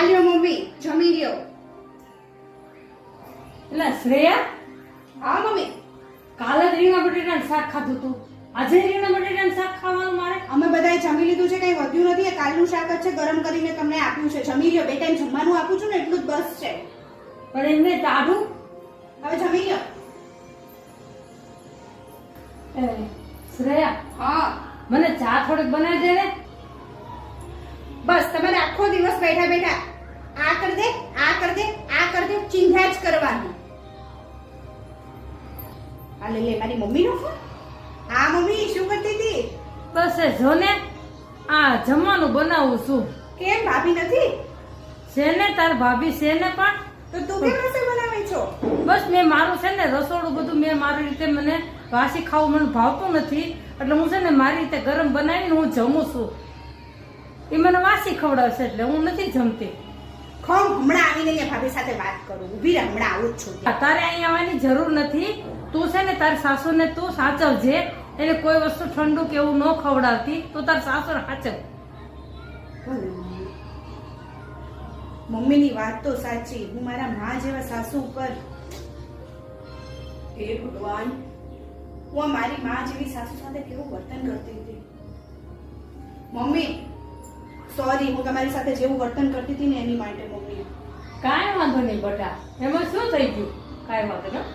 આલ્યો મમ્મી જમી લ્યો. એટલે શ્રેયા, હા મમ્મી. કાલે જ રીંગણા બટેટાનું શાક ખાધું તું, આજે રીંગણા બટેટાનું શાક ખાવાનું મારે? અમે બધાએ જમી લીધું છે, કઈ વધ્યું નથી. એ કાલનું શાક જ છે, ગરમ કરીને તમને આપ્યું છે. જમી લ્યો. બે ટાઈમ જમવાનું આપું છું ને એટલું જ બસ છે. પણ એમને ટાઢું. હવે જમી લ્યો. શ્રેયા, હા મને ચા થોડીક બનાવી દે ને. બસ તમારે આખો દિવસ બેઠા બેઠા આ કર દે, આ કર દે, આ કર દે, ચિંતા જ કરવાની. આ લે લે મારી મમ્મીનો ફોન. હા મમ્મી શું કરતી હતી? બસ એ જો ને આ જમવાનું બનાવું છું. કેમ ભાભી નથી? છે ને તાર ભાભી છે ને, પણ તો તું કેમ રસોઈ બનાવે છો? બસ મેં મારું છે ને રસોડું બધું મેં મારી રીતે, મને વાસી ખાવું મને ભાવતું નથી એટલે હું છે ને મારી રીતે ગરમ બનાવીને હું જમું છું. એ મને વાસી ખવડાવશે એટલે હું નથી જમતી. ખમ હમણાં આવીને અહીંયા ભાભી સાથે વાત કરું. ઊભી રહે, હમણાં આવું જ છું. તારે અહીં આવવાની જરૂર નથી. તું છે ને તારી સાસુને તું સાચવજે. એને કોઈ વસ્તુ ઠંડુ કે એવું ન ખવડાવતી. તું તાર સાસુ સાચવ. મમ્મીની વાત તો સાચી. હું મારા માં જેવા સાસુ ઉપર, હે ભગવાન, હું મારી માં જેવી સાસુ સાથે કેવું વર્તન કરતી હતી. મમ્મી સોરી, હું તમારી સાથે જેવું વર્તન કરતી હતી ને એની માટે. મમ્મી કાંઈ વાંધો નહીં બટા, એમાં શું થઈ ગયું? કાંઈ વાંધો નહીં.